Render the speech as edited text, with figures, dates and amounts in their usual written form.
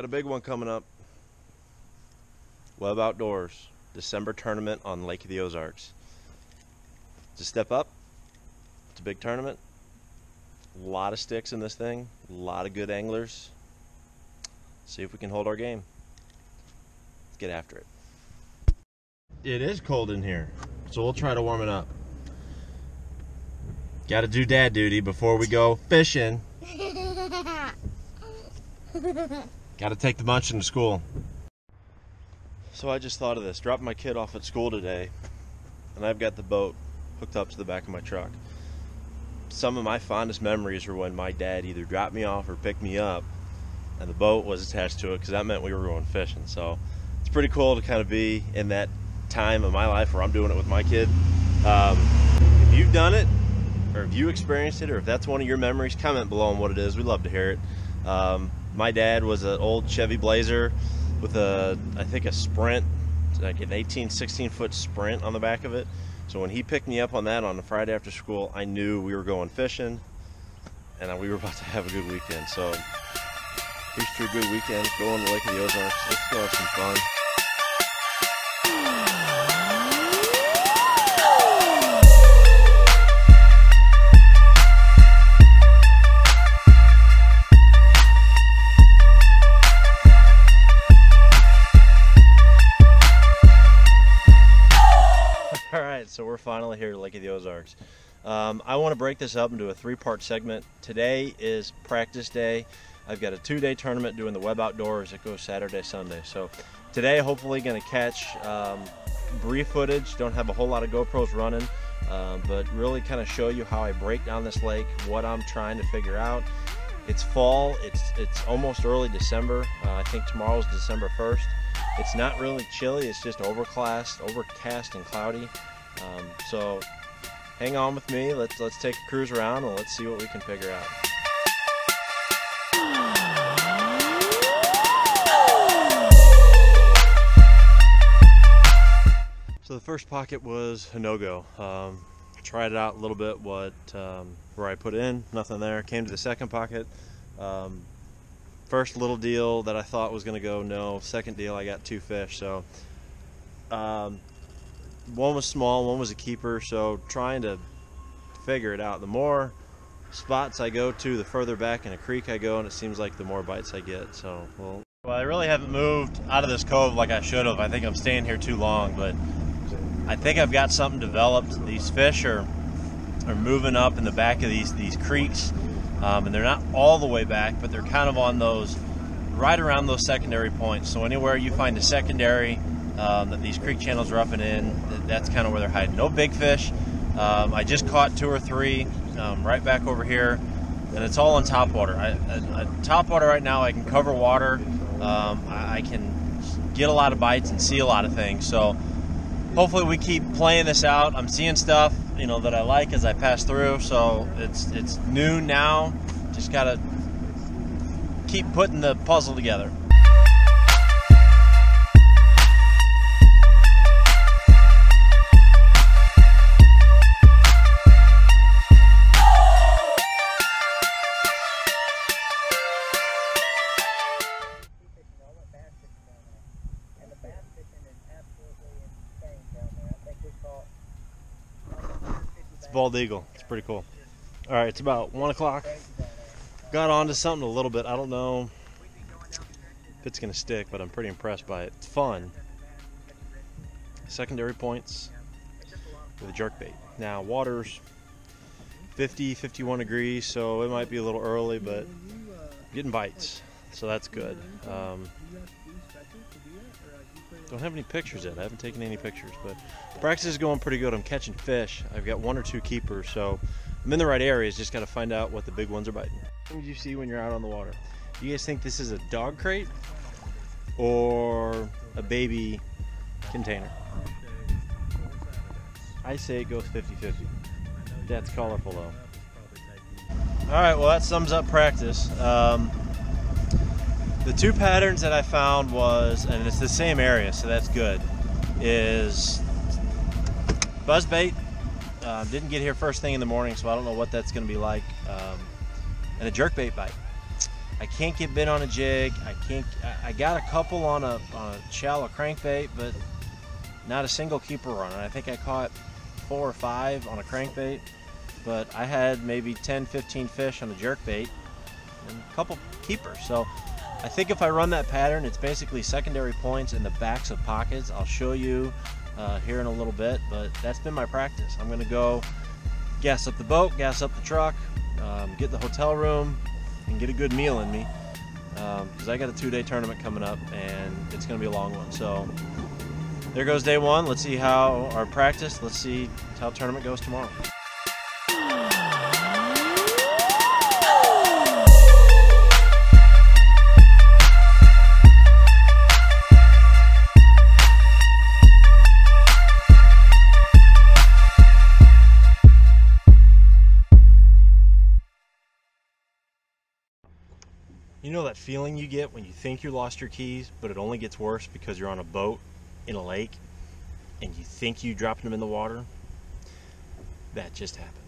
a big one coming up. Webb Outdoors, December tournament on Lake of the Ozarks. It's a step up. It's a big tournament. A lot of sticks in this thing. A lot of good anglers. See if we can hold our game. Let's get after it. It is cold in here, so we'll try to warm it up. Got to do dad duty before we go fishing. Got to take the munching to school. So I just thought of this. Dropped my kid off at school today, and I've got the boat hooked up to the back of my truck. Some of my fondest memories were when my dad either dropped me off or picked me up, and the boat was attached to it, because that meant we were going fishing. So it's pretty cool to kind of be in that time of my life where I'm doing it with my kid. If you've done it, or if you experienced it, or if that's one of your memories, comment below on what it is. We'd love to hear it. My dad was an old Chevy Blazer with I think a Sprint, like an 16 foot Sprint on the back of it. So when he picked me up on that on a Friday after school, I knew we were going fishing and we were about to have a good weekend. So here's to a good weekend, going to Lake of the Ozarks. Let's go have some fun. Alright, so we're finally here at Lake of the Ozarks. I want to break this up into a three-part segment. Today is practice day. I've got a 2-day tournament doing the Webb Outdoors that goes Saturday, Sunday. So today, hopefully going to catch brief footage. Don't have a whole lot of GoPros running, but really kind of show you how I break down this lake, what I'm trying to figure out. It's fall. It's almost early December. I think tomorrow's December 1st. It's not really chilly, it's just overcast and cloudy. So hang on with me, let's take a cruise around and let's see what we can figure out. So the first pocket was a no-go. Tried it out a little bit, where I put in, nothing there. Came to the second pocket. First little deal that I thought was going to go, no. Second deal, I got 2 fish. So one was small, one was a keeper. So trying to figure it out. The more spots I go to, the further back in a creek I go, and it seems like the more bites I get. So well, I really haven't moved out of this cove like I should have. I think I'm staying here too long, but I think I've got something developed. These fish are moving up in the back of these creeks. And they're not all the way back, but they're kind of on those, right around those secondary points. So anywhere you find a secondary that these creek channels are up and in, that's kind of where they're hiding. No big fish. I just caught 2 or 3 right back over here, and it's all on top water. Top water right now, I can cover water. I can get a lot of bites and see a lot of things. So hopefully we keep playing this out. I'm seeing stuff, that I like as I pass through. So it's noon now. Just gotta keep putting the puzzle together. Bald eagle. It's pretty cool. All right, it's about 1 o'clock. Got onto something a little bit. I don't know if it's gonna stick, but I'm pretty impressed by it. It's fun. Secondary points with a jerkbait. Now water's 50, 51 degrees, so it might be a little early, but I'm getting bites, so that's good. Don't have any pictures yet. I haven't taken any pictures, but practice is going pretty good. I'm catching fish. I've got 1 or 2 keepers, so I'm in the right areas. Just got to find out what the big ones are biting. What do you see when you're out on the water? Do you guys think this is a dog crate or a baby container? I say it goes 50-50. That's colorful though. All right, well that sums up practice. The 2 patterns that I found was, and it's the same area, so that's good, is buzzbait. Didn't get here first thing in the morning, so I don't know what that's going to be like, and a jerkbait bite. I can't get bit on a jig. I got a couple on a shallow crankbait, but not a single keeper run. And I think I caught 4 or 5 on a crankbait, but I had maybe 10, 15 fish on a jerkbait and a couple keepers. So I think if I run that pattern, it's basically secondary points in the backs of pockets. I'll show you here in a little bit, but that's been my practice. I'm gonna go gas up the boat, gas up the truck, get the hotel room, and get a good meal in me, because I got a 2-day tournament coming up, and it's gonna be a long one. So there goes day 1. Let's see how our practice, let's see how the tournament goes tomorrow. You know that feeling you get when you think you lost your keys, but it only gets worse because you're on a boat in a lake and you think you dropped them in the water? That just happened.